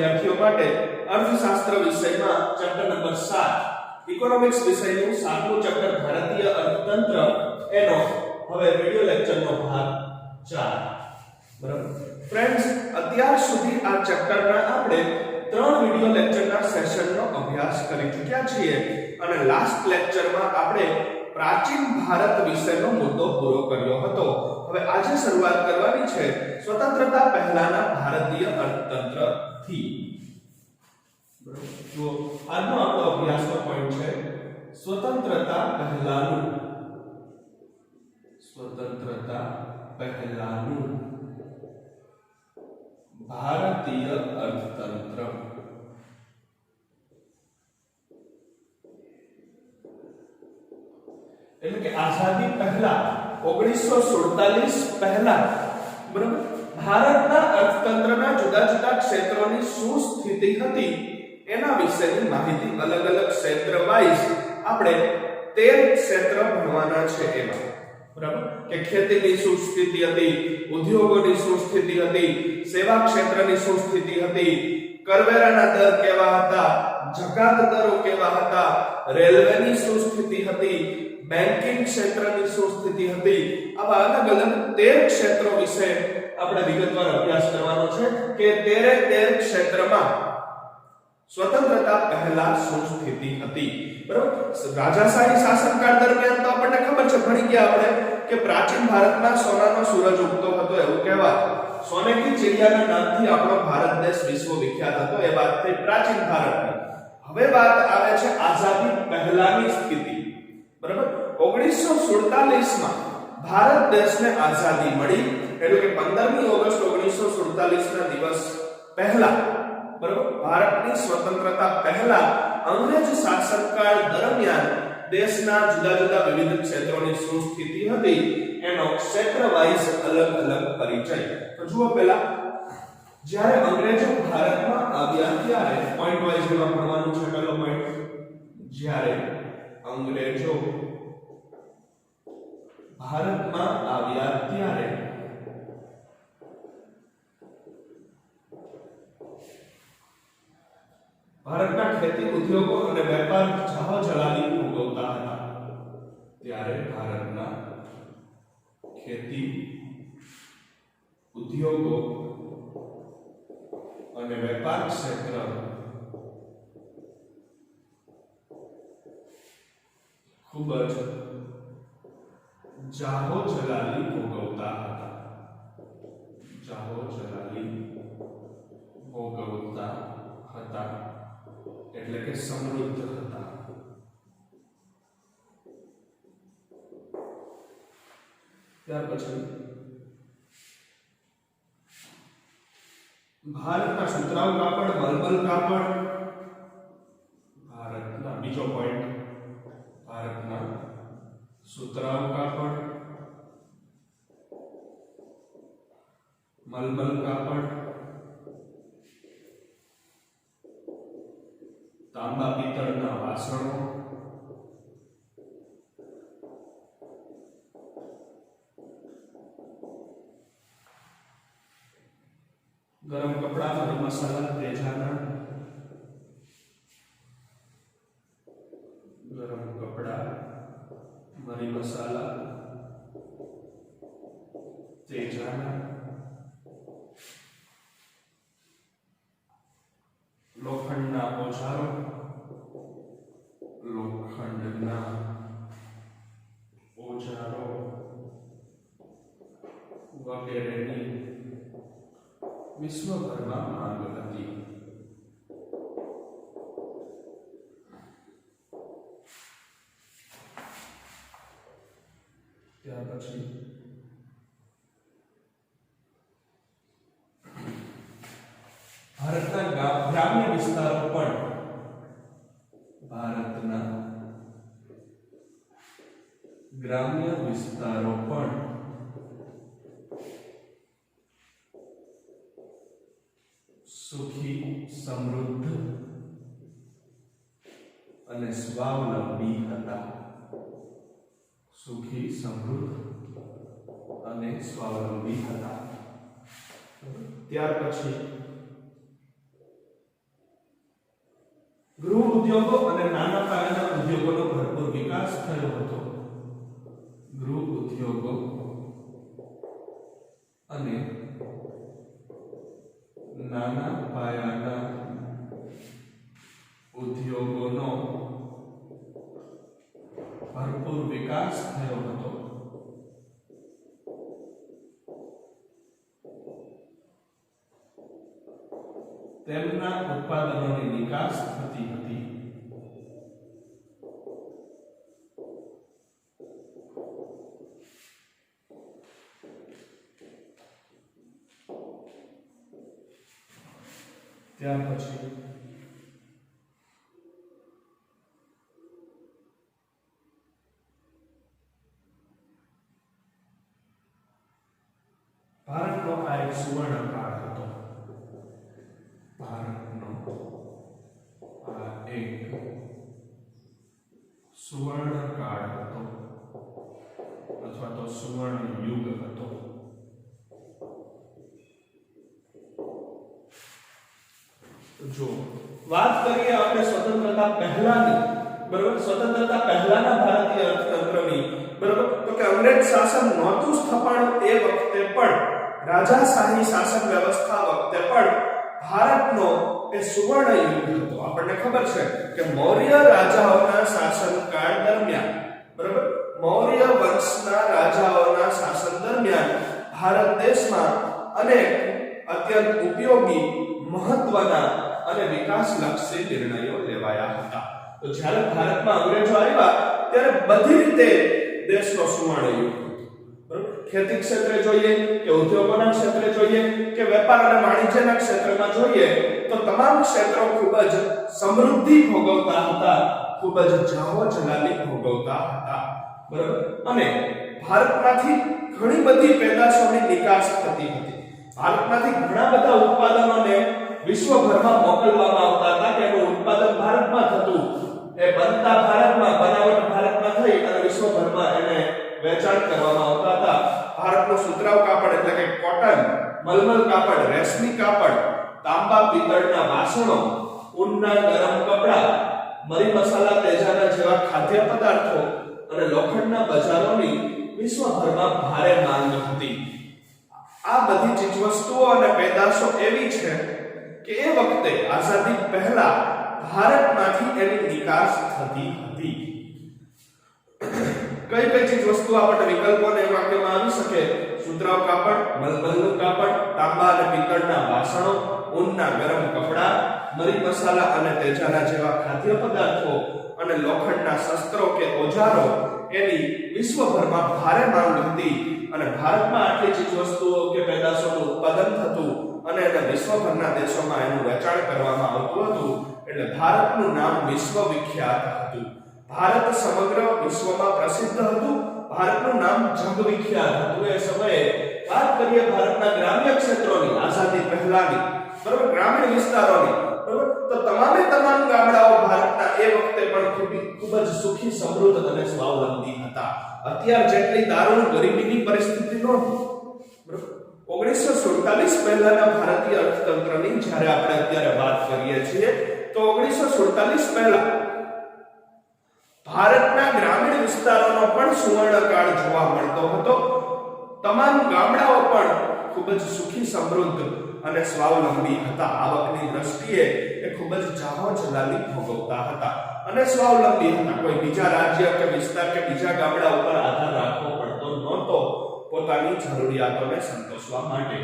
વિદ્યાર્થીઓ માટે અર્થશાસ્ત્ર વિષયમાં ચેપ્ટર નંબર 7 ઇકોનોમિક્સ વિષયનું 7મું ચેપ્ટર ભારતીય અર્થતંત્ર એનો હવે વિડિયો લેક્ચરનો ભાગ 4 બરાબર ફ્રેન્ડ્સ અત્યાર સુધી આ ચેપ્ટરના આપણે 3 વિડિયો લેક્ચરના સેશનનો અભ્યાસ કરી ચૂક્યા છીએ અને લાસ્ટ લેક્ચરમાં આપણે પ્રાચીન ભારત વિશેનો મુદ્દો પૂરો કર્યો હતો. હવે આજે શરૂઆત કરવાની છે સ્વતંત્રતા પહેલાના ભારતીય અર્થતંત્રથી. બરાબર તો આજનો આપણો અભ્યાસનો પોઈન્ટ છે સ્વતંત્રતા પહેલાનું ભારતીય અર્થતંત્ર. એટલે કે આઝાદી પહેલા 1947 પહેલા બરાબર ભારતના અર્થતંત્રના જુદા જુદા ક્ષેત્રોની શું સ્થિતિ હતી એના વિશેની માહિતી અલગ અલગ ક્ષેત્ર વાઇઝ આપણે 13 ક્ષેત્ર ભણવાના છે. એમાં બરાબર કે ખેતીની શું સ્થિતિ હતી, ઉદ્યોગોની શું સ્થિતિ હતી, સેવા ક્ષેત્રની શું સ્થિતિ હતી, કરવેરાના દર કેવા હતા, જકાત દરો કેવા હતા, રેલવેની શું સ્થિતિ હતી, બેન્કિંગ ક્ષેત્રની શું સ્થિતિ હતી. આવા અલગ અલગ 13 ક્ષેત્રો વિશે આપણે વિગતવાર અભ્યાસ કરવાનો છે કે 13 ક્ષેત્રમાં સ્વતંત્રતા પહેલા શું સ્થિતિ હતી. બરાબર રાજાશાહી શાસનકાળ દરમિયાન તો આપણને ખબર છે, ભણી ગયા આપણે કે પ્રાચીન ભારતમાં સોનાનો સૂરજ ઉગતો હતો એવું કહેવાય. સોને કી ચિડિયાના નામથી આપણો ભારત દેશ વિશ્વ વિખ્યાત હતો. એ વાત થઈ પ્રાચીન ભારતની. હવે વાત આવે છે આઝાદી પહેલાની સ્થિતિ. બરાબર 1947 માં ભારત દેશને આઝાદી મળી એટલે કે 15મી ઓગસ્ટ 1947 ના દિવસ પહેલા બરાબર ભારતની સ્વતંત્રતા પહેલા અંગ્રેજ શાસનકાળ દરમિયાન દેશના જુદા જુદા વિવિધ ક્ષેત્રોની શું સ્થિતિ હતી એનો ક્ષેત્ર વાઇઝ અલગ અલગ પરિચય. તો જુઓ પહેલા જ્યારે અંગ્રેજો ભારતમાં આવ્યા ત્યારે પોઈન્ટ વાઇઝ ભણવાનું છે. પહેલો પોઈન્ટ જ્યારે અંગ્રેજો ભારતમાં આવ્યા ત્યારે ભારતના ખેતી ઉદ્યોગો અને વેપાર જાહોજલાલી ભોગવતા હતા. ત્યારે ભારતના ખેતી ઉદ્યોગો અને વેપાર ક્ષેત્ર ખૂબ જ જાહોજલાલી ભોગવતા હતા. એટલે કે સમૃદ્ધ હતા. ત્યાર પછી ભારતના સુતરાઉ કાપડ, મલમલ કાપડ, ભારતના બીજો પોઈન્ટ ભારતના સુતરાઉ કાપડ, મલમલ કાપડ, તાંબા પિત્તળના વાસણો, ગરમ કપડા, મરી મસાલા, તેજાના, ગરમ કપડા, મરી મસાલા, તેજાના, લોખંડના ઓજારો, વગેરેની વિશ્વભરમાં માંગ હતી. ત્યાર પછી ભારતના ગ્રામ્ય વિસ્તારો પણ સુખી, સમૃદ્ધ અને સ્વાવલંબી હતા. સુખી, સમૃદ્ધ અને સ્વાવલંબી હતા. ત્યાર પછી ગૃહ ઉદ્યોગો અને નાના પાયાના ઉદ્યોગોનો ભરપૂર વિકાસ થયો હતો. ગૃહ ઉદ્યોગો અને નાના પાયાના ઉદ્યોગોનો ભરપૂર વિકાસ થયો હતો. તેમના ઉત્પાદનોની નિકાસ થતી હતી. ત્યાર પછી ભારતનો આ એક સુવર્ણ કાળ હતો. ભારતનો આ એક સુવર્ણ કાળ હતો અથવા તો સુવર્ણ યુગ હતો. જો વાત કરીએ આપણે સ્વતંત્રતા પહેલાની, બરોબર, સ્વતંત્રતા પહેલાના ભારતીય અર્થતંત્રની, બરોબર, તો કે અંગ્રેજ શાસન નહોતું સ્થપાયું તે વખતે પણ, રાજાશાહી શાસન વ્યવસ્થા વખતે પણ ભારતનો એ સુવર્ણ યુગ હતો. આપણને ખબર છે કે મૌર્ય રાજાઓના શાસનકાળ દરમિયાન, બરોબર, મૌર્ય વંશના રાજાઓના શાસન દરમિયાન ભારત દેશમાં અનેક અત્યંત ઉપયોગી, મહત્વના અને વિકાસલક્ષી નિર્ણયો લેવાયા હતા. તો જ્યારે ભારતમાં અંગ્રેજો આવ્યા ત્યારે બધી રીતે દેશનો સુવર્ણ યુગ હતો. બરોબર, ખેતી ક્ષેત્રે જોઈએ કે ઉદ્યોગોના ક્ષેત્રે જોઈએ કે વેપાર અને વાણિજ્યના ક્ષેત્રમાં જોઈએ તો તમામ ક્ષેત્રો ખૂબ જ સમૃદ્ધિ ભોગવતા હતા, ખૂબ જ જાહો જલાલી ભોગવતા હતા. બરોબર, અને ભારતમાંથી ઘણી બધી પેદાશોની નિકાસ થતી હતી. ભારતમાંથી ઘણા બધા ઉત્પાદનોને વિશ્વભરમાં મોકલવામાં આવતા હતા કે એનું ઉત્પાદન ભારતમાં થતું, એ બનતા ભારતમાં, બનાવટ ભારતમાં થઈ અને વિશ્વભરમાં એને વેચાણ કરવામાં આવતા હતા. ભારતનું સુતરાઉ કાપડ એટલે કે કોટન, મલમલ કાપડ, રેશમી કાપડ, તાંબા પિત્તળના વાસણો, ઊનના ગરમ કપડા, મરી મસાલા, તેજાના જેવા ખાદ્ય પદાર્થો અને લોખંડના બજારોની વિશ્વભરમાં ભારે માંગ હતી. આ બધી ચીજવસ્તુઓ અને પેદાશો એવી છે કે એ વખતે આઝાદી પહેલા ભારતમાંથી એની નિકાસ થતી હતી. કઈ કઈ ચીજવસ્તુઓ આપણે વિકલ્પોને વાક્યમાં આવી શકે? સુતરાઉ કાપડ, મલમલનું કાપડ, તાંબા અને પિત્તળના વાસણો, ઊનના ગરમ કપડા, મરી મસાલા અને તેજાના જેવા ખાદ્ય પદાર્થો અને લોખંડના શસ્ત્રો કે ઓજારો એની વિશ્વભરમાં ભારે માંગ હતી. અને ભારતમાં આટલી ચીજવસ્તુઓ કે પેદાશોનું ઉત્પાદન થતું અને એને વિશ્વભરના દેશોમાં એનું વેચાણ કરવામાં આવતું હતું એટલે ભારતનું નામ વિશ્વવિખ્યાત હતું. ભારત સમગ્ર વિશ્વમાં પ્રસિદ્ધ હતું. ભારતનું નામ જગવિખ્યાત હતું. એ સમયે વાત કરીએ ભારતના ગ્રામ્ય ક્ષેત્રોની, આઝાદી પહેલાની, બરોબર, ગ્રામીણ વિસ્તારોની, બરોબર, તો તમામે તમામ ગામડાઓ ભારતના એ વખતે પણ ખૂબ જ સુખી, સમૃદ્ધ અને સ્વાવલંબી હતા. અત્યાર જેટલી દારૂણ ગરીબીની પરિસ્થિતિ નહોતી. બરોબર, 1947 પહેલાના ભારતીય અર્થતંત્રની જ્યારે આપણે અત્યારે વાત કરીએ છીએ તો 1947 પહેલા ભારતના ગ્રામીણ વિસ્તારોનો પણ સુવર્ણકાળ જોવા મળતો હતો. તમામ ગામડાઓ પણ ખૂબ જ સુખી, સમૃદ્ધ અને સ્વાવલંબી હતા. આવકની દ્રષ્ટિએ એ ખૂબ જ જાહો જલાલી ભોગવતા હતા અને સ્વાવલંબી હતા. કોઈ બીજા રાજ્ય કે વિસ્તાર કે બીજા ગામડા ઉપર આધાર રાખવો પડતો નહોતો પોતાની જરૂરિયાતોને સંતોષવા માટે.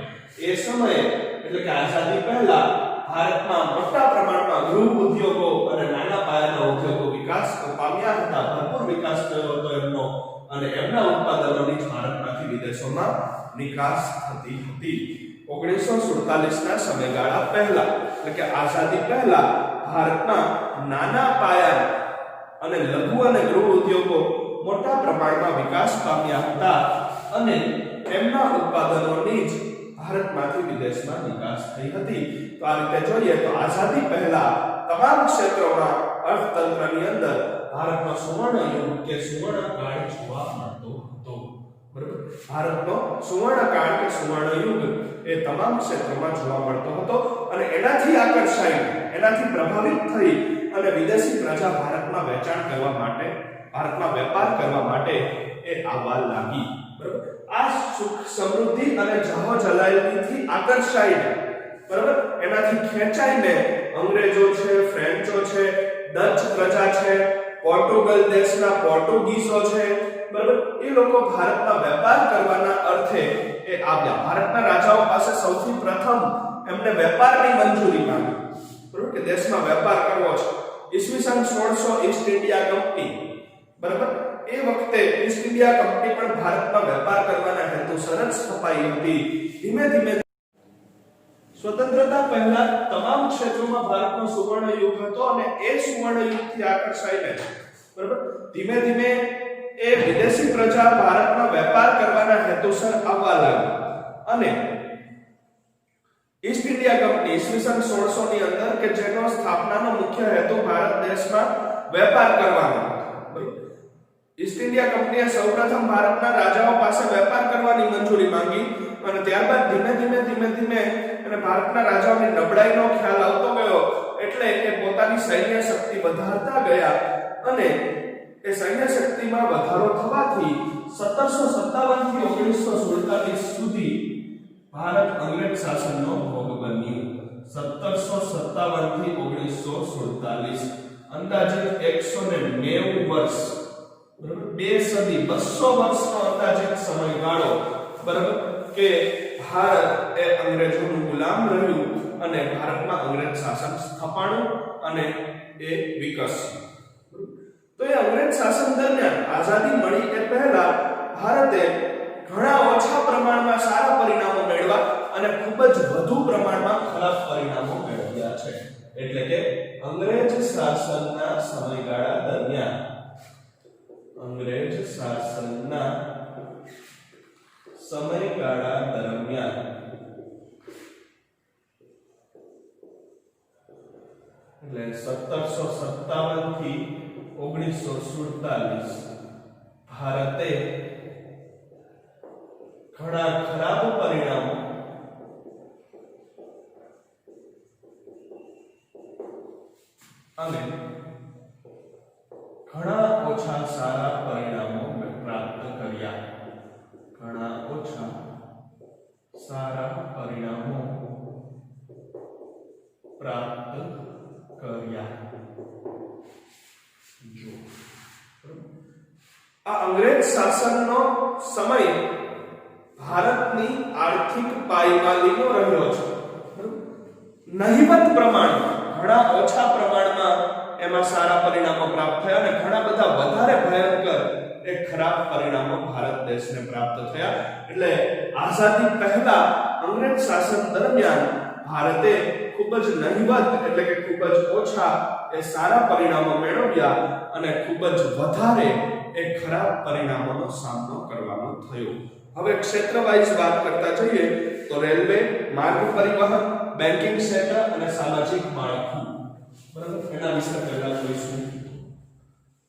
એ સમયે એટલે કે આઝાદી પહેલા ભારતમાં મોટા પ્રમાણમાં ગૃહ ઉદ્યોગો અને નાના પાયાના ઉદ્યોગો વિકાસ પામ્યા હતા. ભરપૂર વિકાસ થયો હતો એમનો અને એમના ઉત્પાદનોની ભારતમાંથી વિદેશોમાં નિકાસ થતી હતી. 1947 ના સમયગાળા પહેલા એટલે કે આઝાદી પહેલા ભારતમાં નાના પાયા અને લઘુ અને ગૃહ ઉદ્યોગો મોટા પ્રમાણમાં વિકાસ પામ્યા હતા અને એમના ઉત્પાદનોની જ ભારતમાંથી વિદેશમાં નિકાસ થઈ હતી. તો આ રીતે જોઈએ તો આઝાદી પહેલા તમામ ક્ષેત્રોમાં અર્થતંત્રની અંદર ભારતનો સુવર્ણ યુગ કે સુવર્ણ કાળ જોવા મળતો હતો. બરાબર, ભારતનો સુવર્ણ કાળ કે સુવર્ણ યુગ એ તમામ ક્ષેત્રોમાં જોવા મળતો હતો અને એનાથી આકર્ષાઈ, એનાથી પ્રભાવિત થઈ અને વિદેશી પ્રજા ભારતમાં વેચાણ કરવા માટે, ભારતમાં વેપાર કરવા માટે એ આવવા લાગી. બરાબર. આ સુખ સમૃદ્ધિ અને જહો જલાલીથી આકર્ષાઈને, બરાબર, એનાથી ખેંચાઈને અંગ્રેજો છે, ફ્રેન્ચો છે, ડચ પ્રજા છે, પોર્ટુગલ દેશના પોર્ટુગીઝો છે, બરાબર, એ લોકો ભારતમાં વેપાર કરવાના અર્થે એ આવ્યા. ભારતના રાજાઓ પાસે સૌથી પ્રથમ એમને વેપારની મંજૂરી માંગી, બરાબર, કે દેશમાં વેપાર કરવો છે. ઈસવીસન 1600 ઈસ્ટ ઇન્ડિયા કંપની, બરાબર, એ વખતે ઈસ્ટ ઇન્ડિયા કંપની પણ ભારતમાં વેપાર કરવાના હેતુસર જ સ્થપાઈ હતી. ધીમે ધીમે સ્વતંત્રતા પહેલા તમામ ક્ષેત્રોમાં ભારતનો સુવર્ણ યુગ હતો અને એ સુવર્ણ યુગથી આકર્ષાઈને, બરાબર, ધીમે ધીમે એ વિદેશી પ્રજા ભારતમાં વેપાર કરવાના હેતુસર આવવા લાગી અને ઈસ્ટ ઇન્ડિયા કંપની ઈસવીસન 1600 ની અંદર કે જેનો સ્થાપનાનો મુખ્ય હેતુ ભારત દેશમાં વેપાર કરવાનો હતો. ઈસ્ટ ઇન્ડિયા કંપનીએ સૌપ્રથમ ભારતના રાજાઓ પાસે વેપાર કરવાની મંજૂરી માંગી અને ત્યારબાદ ધીમે ધીમે અને ભારતના રાજાઓની નબળાઈનો ખ્યાલ આવતો ગયો એટલે એ પોતાની સૈન્ય શક્તિ વધારતા ગયા અને એ સૈન્ય શક્તિમાં વધારો થવાથી 1757 થી 1947 સુધી ભારત અંગ્રેજ શાસનનો ભોગ બન્યું. 1757 થી 1947 અંદાજિત 190 વર્ષ, બરાબર, 2 સદી 200 વર્ષનો અંદાજિત સમયગાળો, બરાબર, કે ભારત એ અંગ્રેજોનું ગુલામ રહ્યું અને ભારતમાં અંગ્રેજ શાસન સ્થપાણું અને એ વિકસ્યું. તો એ અંગ્રેજ શાસન દરમિયાન આઝાદી મળી એ પહેલા ભારતે ઘણા ઓછા પ્રમાણમાં સારા પરિણામો મેળવ્યા અને ખૂબ જ વધુ પ્રમાણમાં ખરાબ પરિણામો મેળવ્યા છે. એટલે કે અંગ્રેજ શાસનના સમયગાળા દરમિયાન, અંગ્રેજ શાસનના સમયગાળા દરમિયાન એટલે 1757 થી 1947 ભારતે ઘણા ખરાબ પરિણામો અને ઘણા ઓછા સારા પરિણામો પ્રાપ્ત કર્યા. ઘણા ઓછા સારા પરિણામો પ્રાપ્ત કર્યા. જો આ અંગ્રેજ શાસનનો સમય ભારતની આર્થિક પાયમાલીનો રહ્યો છે. નહિવત પ્રમાણમાં, ઘણા ઓછા પ્રમાણમાં એમાં સારા પરિણામો પ્રાપ્ત થયા અને ઘણા બધા વધારે ભયંકર એ ખરાબ પરિણામો ભારત દેશને પ્રાપ્ત થયા. એટલે આઝાદી પહેલા અંગ્રેજ શાસન દરમિયાન ભારતે ખૂબ જ નહિવત એટલે કે ખૂબ જ ઓછા એ સારા પરિણામો મેળવ્યા અને ખૂબ જ વધારે એ ખરાબ પરિણામોનો સામનો કરવાનો થયો. હવે ક્ષેત્ર વાઇઝ વાત કરતા જઈએ તો રેલવે, માર્ગ પરિવહન, બેન્કિંગ ક્ષેત્ર અને સામાજિક માળખું, બરાબર, એના વિશે પહેલા જોઈશું.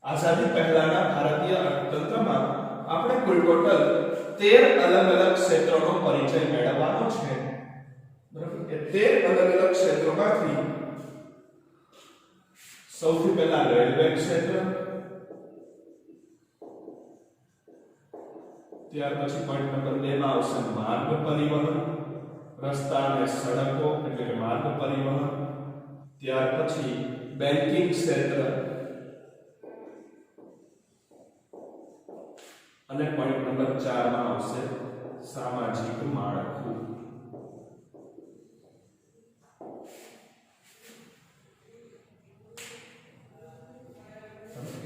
આઝાદી પહેલાના ભારતીય અર્થતંત્રમાં આપણે કુલ ટોટલ 13 અલગ અલગ ક્ષેત્રોનો પરિચય મેળવવાનો છે. બરાબર, એ 13 અલગ અલગ ક્ષેત્રોમાંથી સૌથી પહેલા રેલવે ક્ષેત્ર, ત્યાર પછી પોઈન્ટ નંબર 2 માં આવશે માર્ગ પરિવહન, રસ્તા અને સડકો એટલે કે માર્ગ પરિવહન, ત્યાર પછી બેન્કિંગ ક્ષેત્ર અને પોઈન્ટ નંબર 4 માં આવશે સામાજિક માળખું.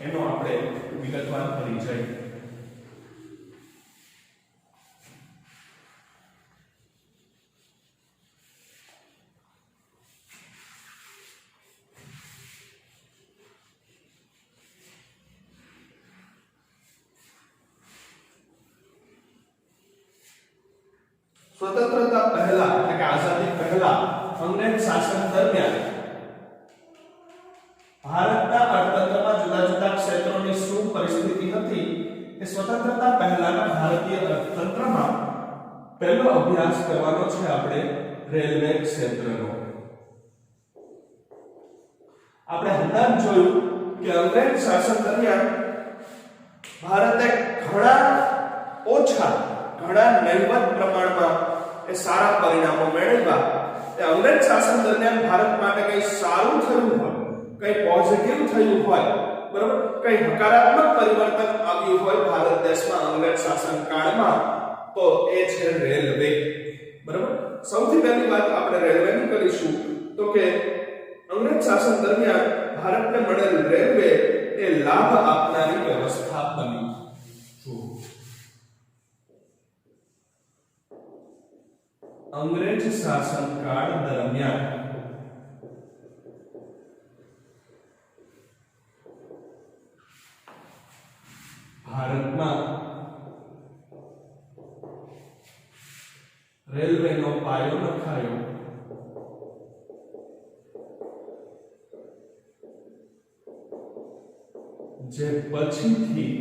એનો આપણે વિગતવાર પરિચય. સ્વતંત્રતા પહેલા એટલે કે આઝાદી પહેલા અંગ્રેજ શાસન દરમિયાન ભારતના અર્થતંત્રમાં જુદા જુદા ક્ષેત્રોની શું પરિસ્થિતિ હતી એ સ્વતંત્રતા પહેલાના ભારતીય અર્થતંત્રમાં પહેલો અભ્યાસ કરવાનો છે આપણે રેલવે ક્ષેત્રનો. આપણે હમણાં જ જોયું કે અંગ્રેજ શાસન દરમિયાન ભારતે ઘણા નહીવત પ્રમાણમાં એ સારા પરિણામો મેળવ્યા. એ અંગ્રેજ શાસન દરમિયાન ભારત માટે કંઈ સારું થયું હોય, કંઈ પોઝિટિવ થયું હોય, બરાબર, કંઈ હકારાત્મક પરિવર્તન આવ્યું હોય ભારત દેશમાં અંગ્રેજ શાસન કાળમાં, તો એ છે રેલવે. બરાબર, સૌથી પહેલી વાત આપણે રેલવેની કરીશું તો કે અંગ્રેજ શાસન દરમિયાન ભારતને મળેલ રેલવે એ લાભ આપનારી વ્યવસ્થા બની. અંગ્રેજ શાસન કાળ દરમિયાન ભારતમાં રેલવેનો પાયો નખાયો. જે પછીથી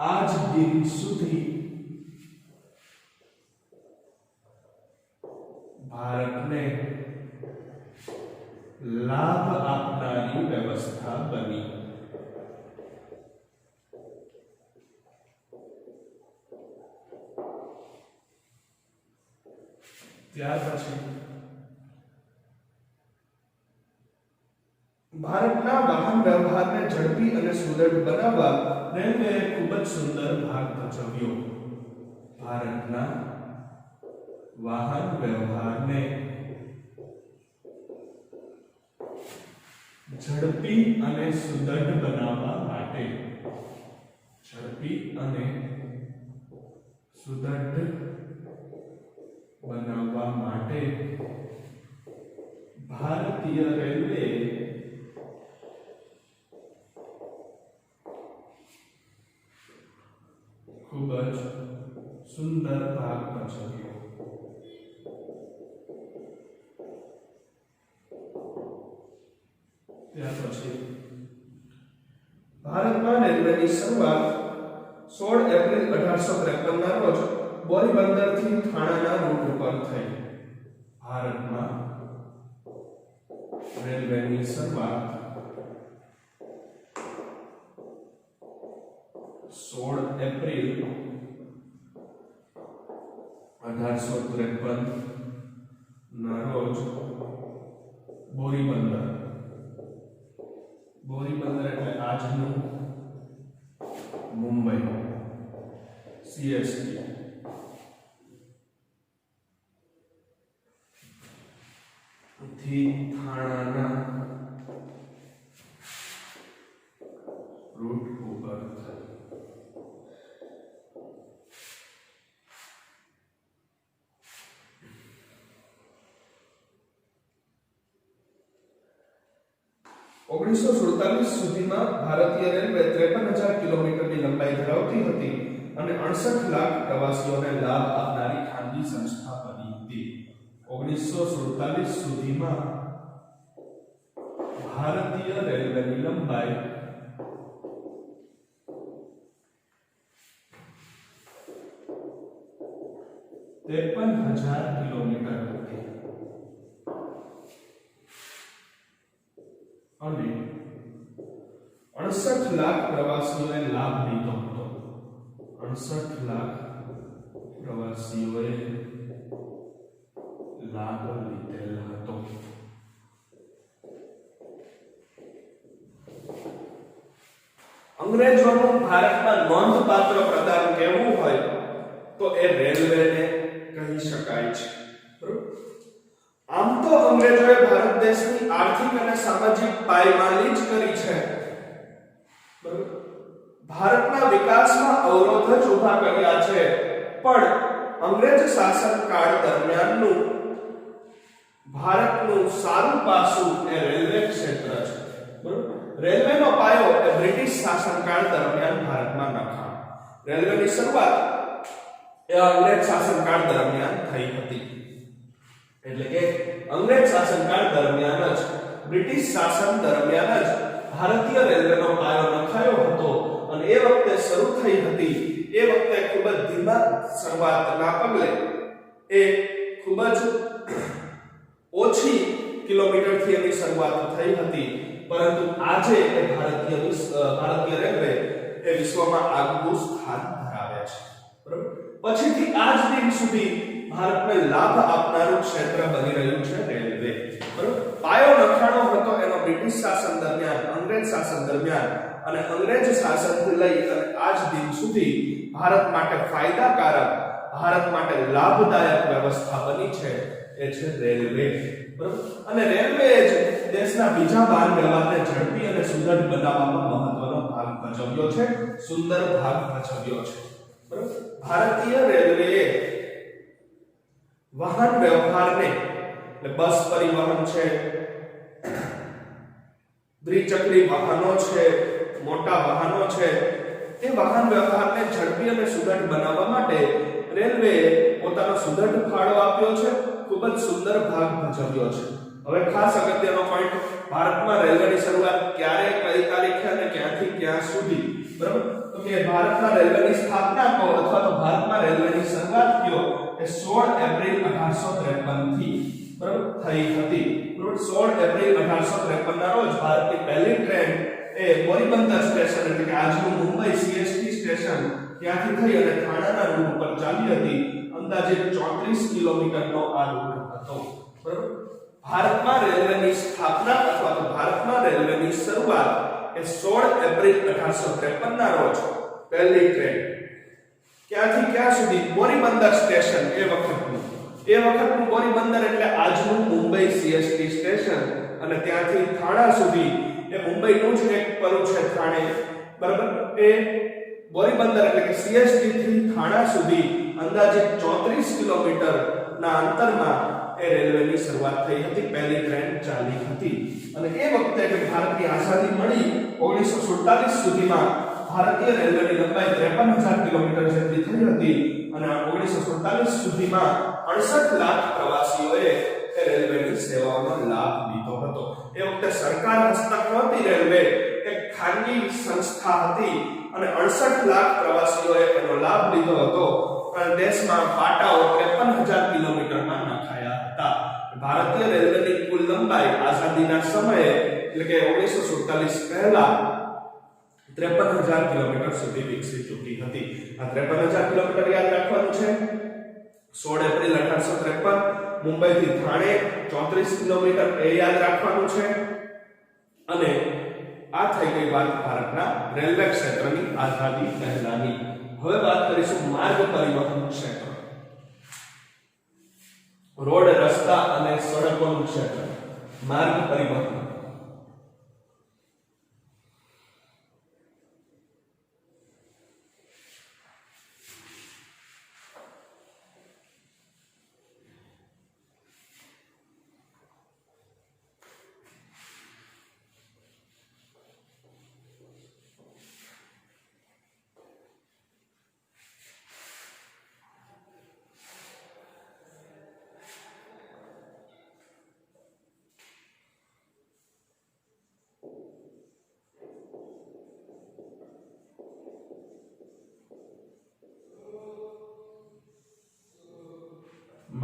આજ દિન સુધી ભારતને લાભ આપનારી વ્યવસ્થા બની. ત્યાર પછી ભારતના વાહન વ્યવહારને ઝડપી અને સુદૃઢ બનાવવા રેલવેએ ખૂબ જ સુંદર ભાગ ભજવ્યો. ભારતના વાહન વ્યવહારને ઝડપી અને સુદૃઢ બનાવવા માટે ભારતીય રેલવે ખૂબ જ સુંદર ભાગ ભજવ્યો. ત્યાર પછી ભારતમાં રેલવેની શરૂઆત 16 એપ્રિલ 1853 ના રોજ બોરીબંદરથી થાણાના રૂટ ઉપર થઈ. ભારતમાં રેલવેની શરૂઆત 16 એપ્રિલ 1853 ના રોજ બોરીબંદર એટલે આજનું મુંબઈ, CST, થી થાણાના રૂટ ઉપર થઈ. ઓગણીસો 47 સુધીમાં ભારતીય રેલવે 53,000 કિલોમીટરની લંબાઈ ધરાવતી હતી અને 68 લાખ પ્રવાસીઓને લાભ આપનારી ખાનગી સંસ્થા બની હતી. 1947 સુધીમાં ભારતીય રેલવેની લંબાઈ 53,000 કિલોમીટર હતી અને 68 લાખ પ્રવાસીઓએ લાભ લીધો હતો. 68 લાખ પ્રવાસીઓએ લાભ લીધેલ હતો. અંગ્રેજોનું ભારતમાં નોંધપાત્ર પ્રદાન કેવું હોય તો એ રેલવેને કહી શકાય છે. આમ તો અંગ્રેજોએ ભારત દેશની આર્થિક અને સામાજિક પાયમાલી જ કરી છે. ભારતના વિકાસમાં અવરોધ જ ઊભા કર્યા છે, પણ અંગ્રેજ શાસન કાળ દરમિયાનનું ભારતનું સારું પાસું એ રેલવે ક્ષેત્ર છે. બરોબર, રેલવેનો પાયો એ બ્રિટિશ શાસનકાળ દરમિયાન ભારતમાં નખાયો. રેલવેની શરૂઆત એ અંગ્રેજ શાસનકાળ દરમિયાન થઈ હતી. એટલે કે અંગ્રેજ શાસનકાળ દરમિયાન જ, બ્રિટિશ શાસન દરમિયાન જ ભારતીય રેલવેનો પાયો નખાયો હતો અને એ વખતે શરૂ થઈ હતી. એ વખતે ખૂબ જ ધીમા શરૂઆતના પગલે એ ખૂબ જ ઓછી કિલોમીટરથી એની શરૂઆત થઈ હતી, પરંતુ આજે એ ભારતીય રેલવે એ વિશ્વમાં આગવું સ્થાન ધરાવે છે, બરાબર. પછીથી આજ દિન સુધી ભારતને લાભ આપનારું ક્ષેત્ર બની રહ્યું છે રેલવે, બરાબર. પાયો નખાણો હતો એનો બ્રિટિશ શાસન દરમિયાન, અંગ્રેજ શાસન દરમિયાન, અને અંગ્રેજ શાસનથી લઈ અને આજ દિન સુધી ભારત માટે ફાયદાકારક, ભારત માટે લાભદાયક વ્યવસ્થા બની છે એ છે રેલવે, બરાબર. અને રેલવે જ દેશના બીજા વાહન વ્યવહારને ઝડપી અને સુદૃઢ બનાવવામાં મહત્વનો ભાગ ભજવ્યો છે, સુંદર ભાગ ભજવ્યો છે, બરાબર. ભારતીય રેલવેએ વાહન વ્યવહારને, એટલે બસ પરિવહન છે, દ્વિચક્રી વાહનો છે, મોટા વાહનો છે, એ વાહન વ્યવહારને ઝડપી અને સુદૃઢ બનાવવા માટે રેલવેએ પોતાનો સુદૃઢ ફાળો આપ્યો છે, ખૂબ જ સુંદર ભાગ ભજવ્યો છે. હવે ખાસ અગત્યનો પોઈન્ટ, ભારતમાં રેલવેની શરૂઆત ક્યારે, કઈ તારીખે અને ક્યાંથી ક્યાં સુધી, બરાબર. તો કે ભારતમાં રેલવેની સ્થાપના કો અથવા તો ભારતમાં રેલવેની શરૂઆત કયો એ 16 એપ્રિલ 1853 થી, બરાબર, થઈ હતી, બરાબર. 16 એપ્રિલ 1853 ના રોજ ભારતની પહેલી ટ્રેન એ પોરબંદર સ્ટેશન, એટલે કે આજનું મુંબઈ સીએસટી સ્ટેશન, ત્યાંથી થઈ અને થાણાના રૂટ ઉપર ચાલી હતી. અંદાજે 34 કિલોમીટરનો આ રૂટ હતો, બરાબર. ભારતમાં રેલવેની સ્થાપના અથવા તો ભારતમાં રેલવેની શરૂઆત એ 16 એપ્રિલ 1853 ના રોજ પહેલી ટ્રેન ક્યાંથી ક્યાં સુધી, પોરબંદર સ્ટેશન, એ વખતનું પોરબંદર એટલે આજનું મુંબઈ સીએસટી સ્ટેશન, અને ત્યાંથી થાણા સુધી, એ મુંબઈનું જ એક પરું છે થાણે, બરાબર. એ પોરબંદર એટલે કે સીએસટી થી થાણા સુધી અંદાજે 34 કિલોમીટર ના અંતરમાં એ રેલવેની શરૂઆત થઈ હતી, પહેલી ટ્રેન ચાલી હતી. અને એ વખતે એટલે ભારતની આઝાદી મળી 1947 સુધીમાં ભારતીય રેલવેની લંબાઈ 53,000 કિલોમીટર જેટલી થઈ હતી, અને 1947 સુધીમાં 68 લાખ પ્રવાસીઓએ એ રેલવેની સેવાઓનો લાભ લીધો હતો. એ વખતે સરકાર હસ્તક નહોતી રેલવે, એક ખાનગી સંસ્થા હતી, અને 68 લાખ પ્રવાસીઓએ એનો લાભ લીધો હતો. અને દેશમાં પાટાઓ 53,000 કિલોમીટરના નખાયા હતા. ભારતીય રેલવેની કુલ લંબાઈ આઝાદીના સમયે એટલે કે 1947 પહેલા 53,000 કિલોમીટર સુધી વિકસી ચૂકી હતી. આ 53,000 કિલોમીટર યાદ રાખવાનું છે. 16 એપ્રિલ 1853 મુંબઈથી થાણે 34 કિલોમીટર એ યાદ રાખવાનું છે. અને આ થઈ ગઈ વાત ભારતના રેલવે ક્ષેત્રની આઝાદી પહેલાની. હવે વાત કરીશું માર્ગ પરિવહન ક્ષેત્ર, રોડ, રસ્તા અને સડકોનું ક્ષેત્ર. માર્ગ પરિવહન,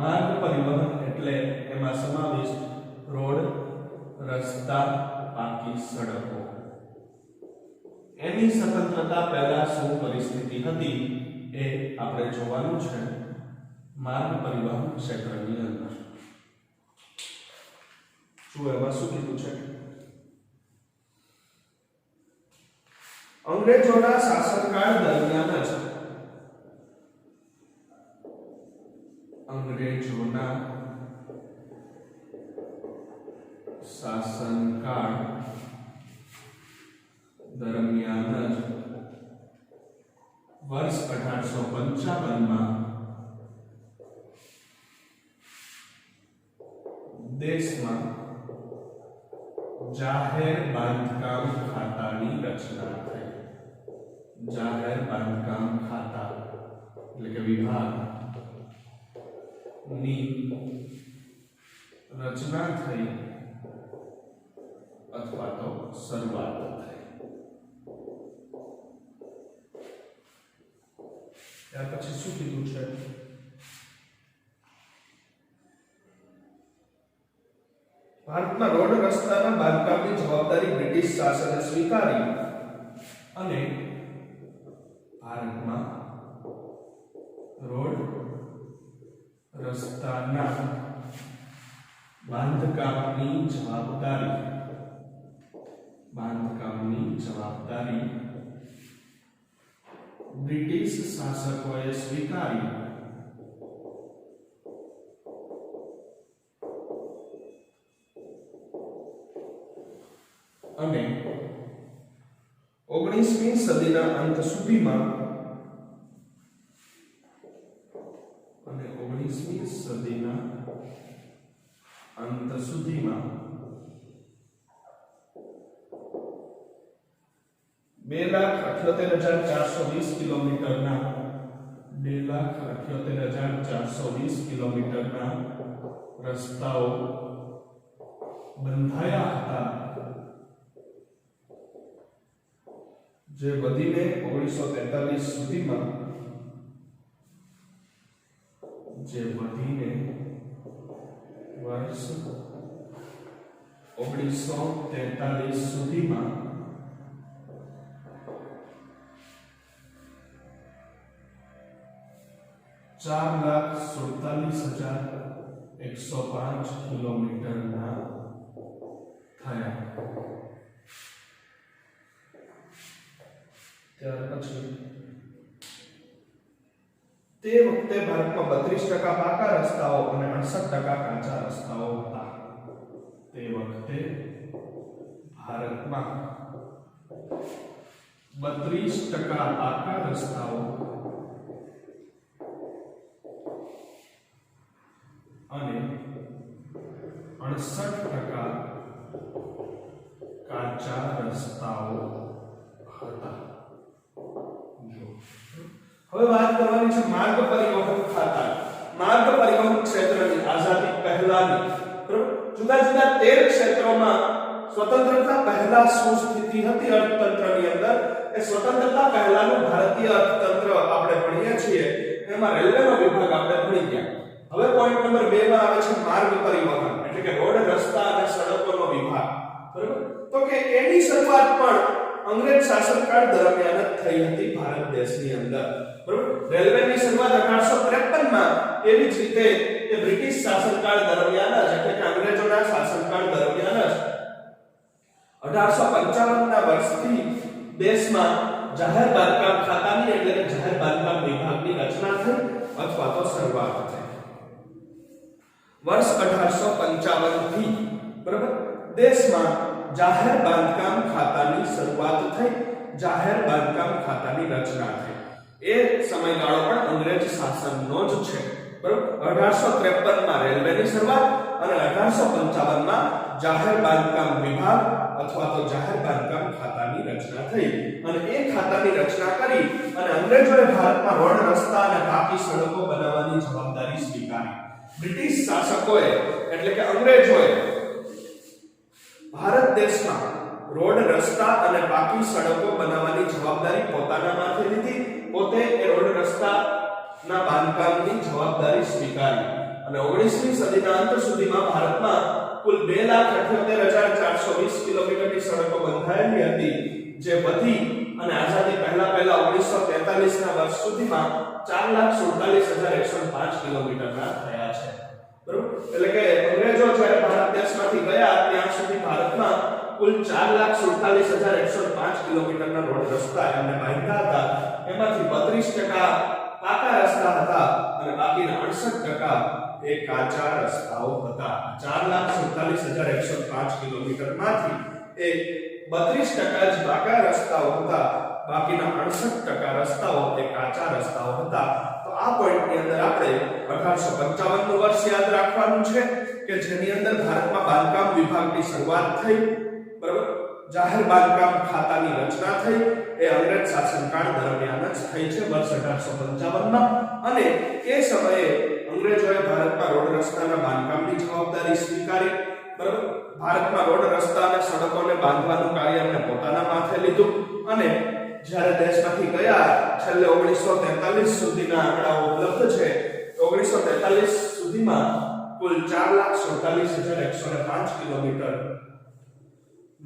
માર્ગ પરિવહન એટલે એમાં સમાવિષ્ટ રોડ, રસ્તા, પાકી સડકો. એની સ્વતંત્રતા પહેલા શું પરિસ્થિતિ હતી એ આપણે જોવાનું છે માર્ગ પરિવહન ક્ષેત્રની અંદર. શું એમાં શું કીધું છે? અંગ્રેજોના શાસનકાળ દરમિયાન જ અંગ્રેજોના શાસનકાળ દરમિયાન જ વર્ષ 1855 દેશમાં જાહેર બાંધકામ ખાતાની રચના થઈ. જાહેર બાંધકામ ખાતા એટલે કે વિભાગ ની રચના થઈ અથવા તો શરૂઆત થઈ. ત્યાર પછી શું કીધું છે? ભારતમાં રોડ રસ્તાના બાંધકામની જવાબદારી બ્રિટિશ શાસને સ્વીકારી અને ભારતમાં રોડ રસ્તાના બાંધકામની જવાબદારી બ્રિટિશ શાસકોએ સ્વીકારી અને 19મી સદીના અંત સુધીમાં બે લાખ 78,420 કિલોમીટરના 2,78,420 કિલોમીટરના રસ્તાઓ બંધાયા હતા, જે વધીને 1943 સુધીમાં વર્ષ 1943 સુધીમાં 4,47,105 કિલોમીટરના થયા. ત્યાર પછી તે વખતે ભારતમાં 32% પાકા રસ્તાઓ અને 68% કાચા રસ્તાઓ હતા. તે વખતે ભારતમાં 32% પાકા રસ્તાઓ અને 68% કાચા રસ્તાઓ હતા. હવે વાત કરવાની છે માર્ગ પરિવહન ખાતા. માર્ગ પરિવહન ક્ષેત્રની આઝાદી પહેલાની, બરાબર, જુદા જુદા 13 ક્ષેત્રોમાં સ્વતંત્રતા પહેલા શું સ્થિતિ હતી અર્થતંત્રની અંદર, એ સ્વતંત્રતા પહેલાનું ભારતીય અર્થતંત્ર આપણે ભણીએ છીએ. એમાં રેલવેનો વિભાગ આપણે ભણી ગયા. હવે પોઈન્ટ નંબર 2 માં આવે છે માર્ગ પરિવહન, એટલે કે રોડ રસ્તા અને સડકોનો વિભાગ. બરાબર, તો કે એની શરૂઆત પણ અંગ્રેજ શાસનકાળ દરમિયાન જ થઈ હતી ભારત દેશની અંદર. બરાબર, રેલવેની શરૂઆત 1853 માં, એવી જ રીતે એ બ્રિટિશ શાસનકાળ દરમિયાન જ, એટલે કે અંગ્રેજોના શાસનકાળ દરમિયાન જ 1855 ના વર્ષથી દેશમાં જાહેર બાંધકામ ખાતાની, એટલે કે જાહેર બાંધકામ વિભાગની રચના થઈ અથવા તો શરૂઆત થઈ. વર્ષ 1855 થી, બરાબર, દેશમાં જાહેર બાંધકામ ખાતાની શરૂઆત થઈ, જાહેર બાંધકામ ખાતાની રચના થઈ. એ સમયગાળો પણ અંગ્રેજ શાસનનો જ છે. બરાબર, 1853 માં રેલવેની શરૂઆત અને 1855 માં જાહેર બાંધકામ વિભાગ અથવા તો જાહેર બાંધકામ ખાતાની રચના થઈ. અને એ ખાતાની રચના કરી અને અંગ્રેજોએ ભારતમાં રોડ રસ્તા અને પાકી સડકો બનાવવાની જવાબદારી સ્વીકારી. બ્રિટિશ શાસકોએ, એટલે કે અંગ્રેજોએ ભારત દેશમાં રોડ રસ્તા અને પાકી સડકો બનાવવાની જવાબદારી પોતાના માથે લીધી. પોતે એ રોડ રસ્તાના બાંધકામની જવાબદારી સ્વીકારી અને 19મી સદીના અંત સુધીમાં ભારતમાં કુલ 2,78,420 કિલોમીટરની સડકો બંધાયેલી હતી, જે વધી અને આઝાદી પહેલા 1943 ના વર્ષ સુધીમાં 4,47,105 કિલોમીટરના થયા છે. બરોબર, એટલે કે અંગ્રેજો જ્યારે ભારત દેશમાંથી ગયા ત્યાં સુધી ભારતમાં કુલ 4,47,105 કિલોમીટરના રોડ રસ્તા એમને બાંધ્યા હતા. એમાંથી 32% પાકા રસ્તા હતા અને બાકીના 68% એ કાચા રસ્તાઓ હતા. 4,47,105 કિલોમીટરમાંથી એ 32% જ પાકા રસ્તાઓ હતા, બાકીના 68% રસ્તાઓ એ કાચા રસ્તાઓ હતા. તો આ પોઈન્ટની અંદર આપણે 1855 નું વર્ષ યાદ રાખવાનું છે કે જેની અંદર ભારતમાં બાંધકામ વિભાગની શરૂઆત થઈ. બરાબર, જાહેર બાંધકામ ખાતાની રચના થઈ. એ અંગ્રેજ શાસનકાળ દરમિયાન જ થઈ છે, વર્ષ 1855 માં. અને એ સમયે અંગ્રેજોએ ભારતમાં રોડ રસ્તાના બાંધકામની જવાબદારી સ્વીકારી. બરાબર, ભારતમાં રોડ રસ્તા અને સડકોને બાંધવાનું કાર્ય એમણે પોતાના માથે લીધું. અને જ્યારે દેશમાંથી ગયા, છેલ્લે 1943 સુધીના આંકડાઓ ઉપલબ્ધ છે. 1943 સુધીમાં કુલ 4,47,105 કિલોમીટર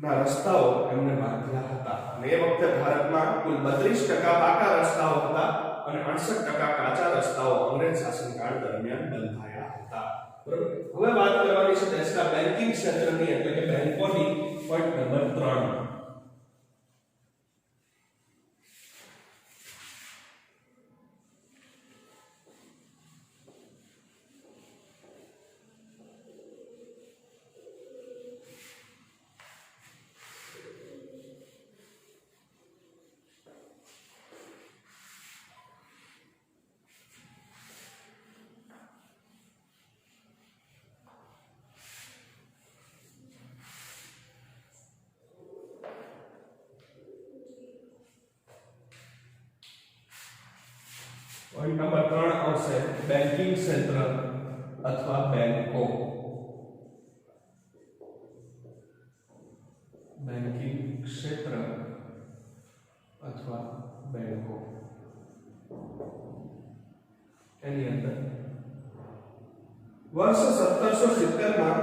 ના રસ્તાઓ એમને બાંધ્યા હતા અને એ વખતે ભારતમાં કુલ 32% પાકા રસ્તાઓ હતા અને 68% કાચા રસ્તાઓ અંગ્રેજ શાસનકાળ દરમિયાન બંધાયા હતા. બરાબર. હવે વાત કરવાની છે દેશના બેન્કિંગ ક્ષેત્રની એટલે કે બેંકોની. Point number 3. પોઈન્ટ નંબર 3 આવશે બેન્કિંગ ક્ષેત્ર અથવા બેંકો. બેન્કિંગ ક્ષેત્ર અથવા બેંકો એની અંદર વર્ષ 1770 માં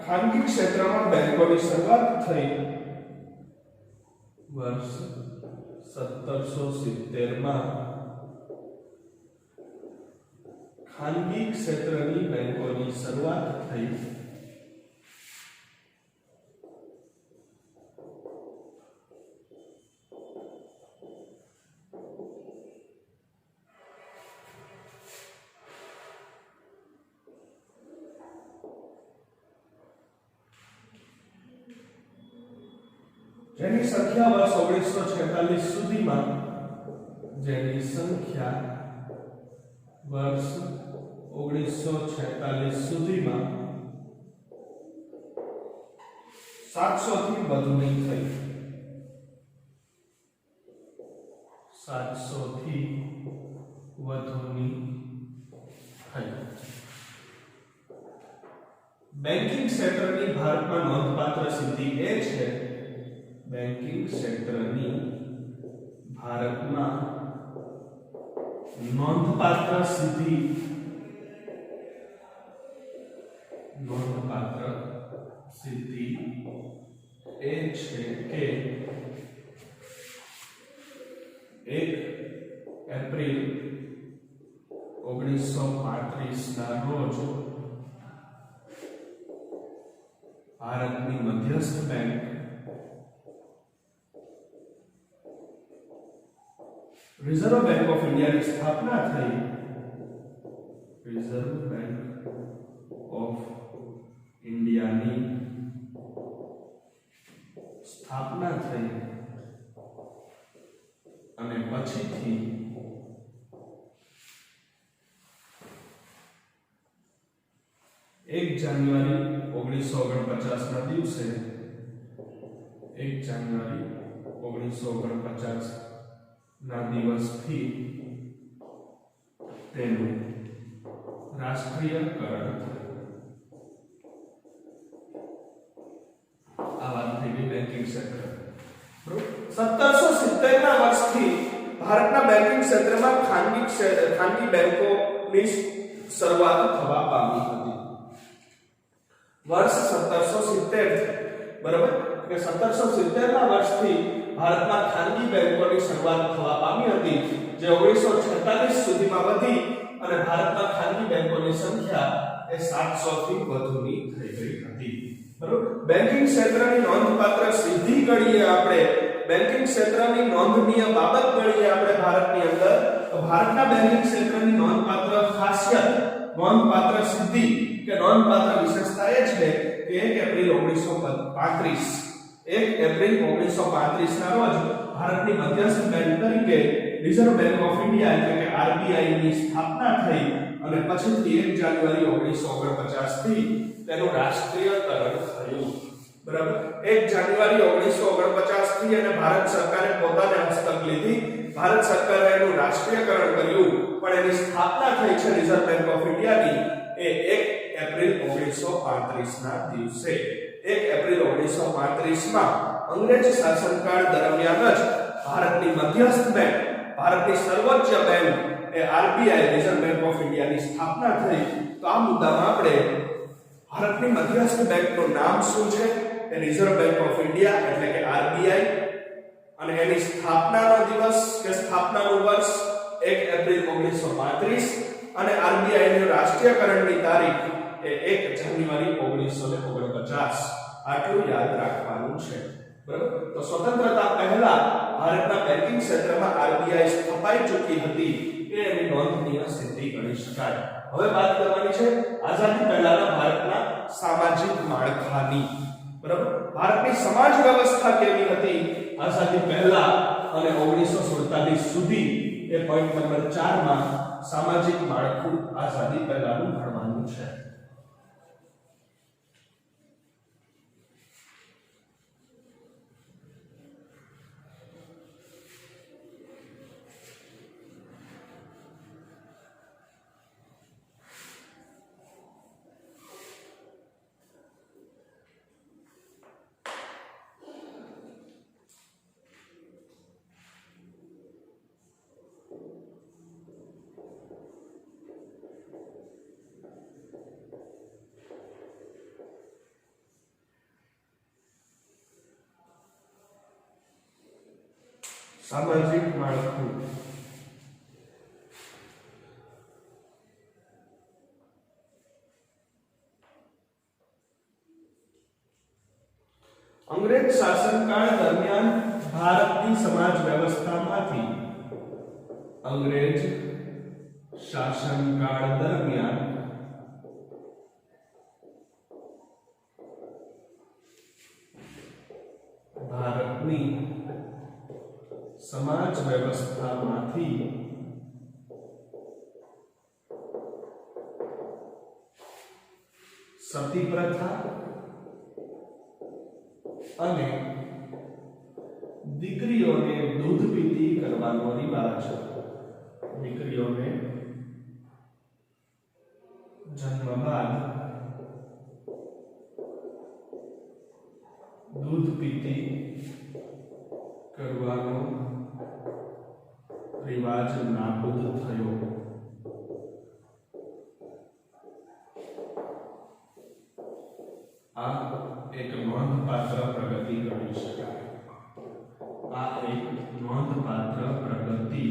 ખાનગી ક્ષેત્રમાં બેંકોની શરૂઆત થઈ. વર્ષ 1770 માં ખાનગી ક્ષેત્રની બેંકોની શરૂઆત થઈ. જેની સંખ્યા વર્ષ 1946 સુધીમાં જેની સંખ્યા વર્ષ 1946 સુધીમાં 700 થી વધુની થઈ. 700 થી વધુની થઈ. બેન્કિંગ ક્ષેત્રની ભારતમાં નોંધપાત્ર સિદ્ધિ એ છે બેન્કિંગ ક્ષેત્રની ભારતમાં નોંધપાત્ર સિદ્ધિ એ છે કે 1 એપ્રિલ 1935 ના રોજ ભારતની મધ્યસ્થ બેંક રિઝર્વ બેંક ઓફ ઇન્ડિયાની સ્થાપના થઈ. રિઝર્વ બેંક ઓફ ઇન્ડિયાની સ્થાપના થઈ અને પછીથી 1 જાન્યુઆરી 1949 ના દિવસે 1 જાન્યુઆરી 1949 ના દિવસથી તેનું રાષ્ટ્રીયકરણ થયું. આ વાત થઈ ગઈ બેન્કિંગ ક્ષેત્ર. 1770 ના વર્ષથી ભારતના બેન્કિંગ ક્ષેત્રમાં ખાનગી બેંકોની શરૂઆત થવા પામી હતી. વર્ષ 1770 બરાબર કે 1770 ના વર્ષથી ભારતમાં ખાનગી બેંકોની શરૂઆત થવા પામી હતી, જે 1946 સુધીમાં વધી અને ભારતમાં ખાનગી બેંકોની સંખ્યા એ 700 થી વધુની થઈ ગઈ હતી. બરાબર. બેન્કિંગ ક્ષેત્રની નોંધપાત્ર સિદ્ધિ ગણીએ આપણે, બેન્કિંગ ક્ષેત્રની નોંધનીય બાબત ગણીએ આપણે ભારતની અંદર, તો ભારતના બેન્કિંગ ક્ષેત્રની નોંધપાત્ર ખાસિયત, નોંધપાત્ર સિદ્ધિ કે નોંધપાત્ર વિશેષતા એ છે કે 1 એપ્રિલ 1935 ના રોજ ભારતની મધ્યસ્થ બેંક તરીકે રિઝર્વ બેંક ઓફ ઇન્ડિયા એટલે કે આરબીઆઈ ની સ્થાપના થઈ અને પછીથી 1 જાન્યુઆરી 1949 થી તેનું રાષ્ટ્રીયકરણ થયું. બરાબર. 1 જાન્યુઆરી 1949 થી અને ભારત સરકારે પોતાને હસ્તક લીધી. ભારત સરકારે એનું રાષ્ટ્રીયકરણ કર્યું, પણ એની સ્થાપના થઈ છે રિઝર્વ બેંક ઓફ ઇન્ડિયાની એ 1 એપ્રિલ 1935 ના દિવસે. 1 એપ્રિલ 1935 માં અંગ્રેજ શાસનકાળ દરમિયાન જ ભારતની મધ્યસ્થ બેંક, ભારતની સર્વોચ્ચ bank A RBI reserve bank of ઇન્ડિયાની સ્થાપના થઈ. તો આ મુદ્દામાં આપણે ભારતની મધ્યસ્થ બેંકનું નામ શું છે? એ રિઝર્વ બેંક ઓફ ઇન્ડિયા એટલે કે આરબીઆઈ. અને એની સ્થાપનાનો દિવસ કે સ્થાપનાનું વર્ષ 1 એપ્રિલ 1935 અને આરબીઆઈ ની રાષ્ટ્રીયકરણની તારીખ એ 1 જાન્યુઆરી 1949. આટલું યાદ રાખવાનું છે. બરાબર? તો સ્વતંત્રતા પહેલા ભારતના બેન્કિંગ ક્ષેત્રમાં આરબીઆઈ સ્થપાઈ ચૂકી હતી એ એની નોંધનીય સિદ્ધિ ગણી શકાય. હવે વાત કરવાની છે આઝાદી પહેલાના ભારતના સામાજિક માળખાની. બરાબર? ભારતની સમાજ વ્યવસ્થા કેવી હતી આઝાદી પહેલા અને 1947 સુધી એ પોઈન્ટ નંબર 4 માં સામાજિક માળખું આઝાદી પહેલાનું ભણવાનું છે. સામાજિક માળખું અંગ્રેજ શાસનકાળ દરમિયાન ભારતની સમાજ વ્યવસ્થામાંથી અંગ્રેજ શાસનકાળ દરમિયાન ભારતની સમાજ વ્યવસ્થામાંથી સતી પ્રથા અને દીકરીઓને દૂધ પીતી કરવાનો રિવાજ, દીકરીઓને જન્મ બાદ દૂધ પીતી કરવાનો રિવાજ નાબૂદ થયો. આ એક નોંધપાત્ર પ્રગતિ ગણી શકાય. આ એક નોંધપાત્ર પ્રગતિ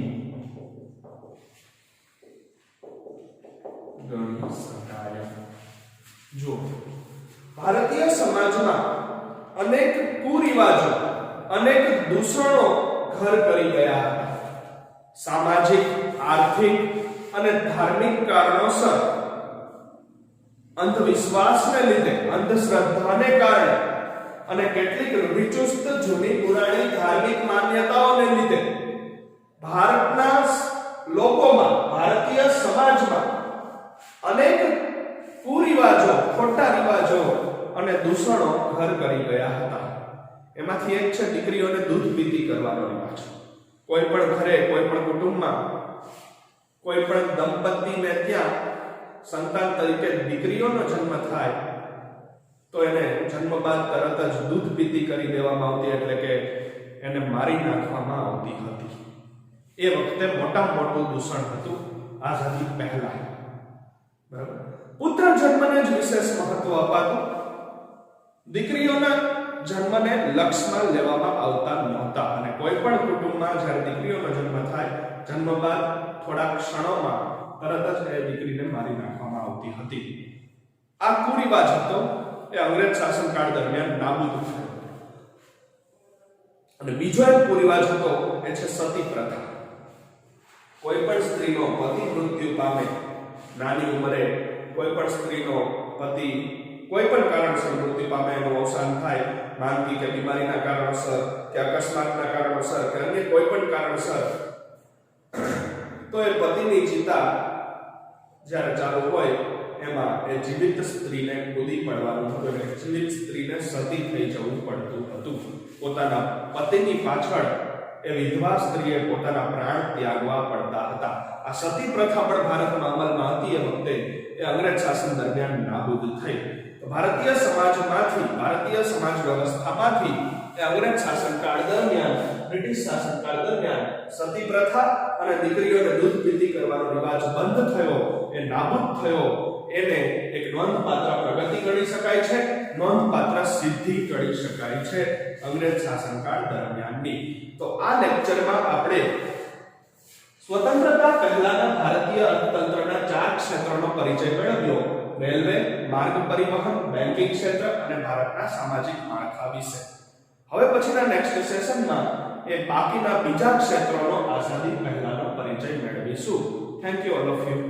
ગણી શકાય. જો ભારતીય સમાજમાં અનેક કુરિવાજો, અનેક દૂષણો ઘર કરી ગયા હતા. સામાજિક, આર્થિક અને ધાર્મિક કારણોસર, અંધવિશ્વાસને લીધે, અંધશ્રદ્ધાને કારણે અને કેટલીક રૂઢિચુસ્ત જૂની પુરાણી ધાર્મિક માન્યતાઓને લીધે ભારતના લોકોમાં, ભારતીય સમાજમાં અનેક કુરિવાજો, ખોટા રિવાજો અને દૂષણો ઘર કરી ગયા હતા. એમાંથી એક છે દીકરીઓને દૂધ પીતી કરવાનો રિવાજ. કોઈ પણ ઘરે, કોઈ પણ કુટુંબમાં, કોઈ પણ દંપતીને ત્યાં સંતાન તરીકે દીકરીઓનો જન્મ થાય તો એને જન્મ બાદ તરત જ દૂધ પીતી કરી દેવામાં આવતી, એટલે કે એને મારી નાખવામાં આવતી હતી. એ વખતે મોટામાં મોટું દૂષણ હતું આઝાદી પહેલા. બરાબર? પુત્ર જન્મને જ વિશેષ મહત્વ અપાતું. દીકરીઓના જન્મને લક્ષમાં લેવામાં આવતા નહોતા અને કોઈ પણ કુટુંબમાં જ્યારે દીકરીઓનો જન્મ થાય, જન્મ બાદ થોડા ક્ષણોમાં તરત જ એ દીકરીને મારી નાખવામાં આવતી હતી. આ કુરિવાજ હતો એ અંગ્રેજ શાસનકાળ દરમિયાન નાબૂદ થયો. અને બીજો એક કુરિવાજ હતો એ છે સતી પ્રથા. કોઈ પણ સ્ત્રીનો પતિ મૃત્યુ પામે, નાની ઉંમરે કોઈ પણ સ્ત્રીનો પતિ કોઈ પણ કારણસર મૃત્યુ પામે, એનું અવસાન થાય, માંદગી કે બીમારીના કારણસર કે અકસ્માતના કારણસર કે અન્ય કોઈ પણ કારણસર, તો એ પતિની ચિતા જ્યારે ચાલુ હોય એમાં એ જીવિત સ્ત્રીને કૂદી પડવાનું હતું. એટલે જીવિત સ્ત્રીને સતી થઈ જવું પડતું હતું. પોતાના પતિની પાછળ એ વિધવા સ્ત્રીએ પોતાના પ્રાણ ત્યાગવા પડતા હતા. આ સતી પ્રથા પણ ભારતમાં અમલમાં હતી એ વખતે. એ અંગ્રેજ શાસન દરમિયાન નાબૂદ થઈ. ભારતીય સમાજમાંથી, ભારતીય સમાજ વ્યવસ્થામાંથી એ અંગ્રેજ શાસનકાળ દરમિયાન, બ્રિટિશ શાસનકાળ દરમિયાન સતી પ્રથા અને દીકરીઓને દૂધ પીતી કરવાનો રિવાજ બંધ થયો, એ નાબૂદ થયો. એને એક નોંધપાત્ર પ્રગતિ ગણી શકાય છે, નોંધપાત્ર સિદ્ધિ ગણી શકાય છે અંગ્રેજ શાસનકાળ દરમિયાનની. તો આ લેક્ચરમાં આપણે સ્વતંત્રતા પહેલાના ભારતીય અર્થતંત્રના 4 ક્ષેત્રોનો પરિચય મેળવ્યો: રેલવે, માર્ગ પરિવહન, બેન્કિંગ ક્ષેત્ર અને ભારતના સામાજિક માળખા વિશે. હવે પછીના નેક્સ્ટ સેશનમાં એ બાકીના બીજા ક્ષેત્રોનો આઝાદી પહેલાનો પરિચય મેળવીશું. Thank you all of you.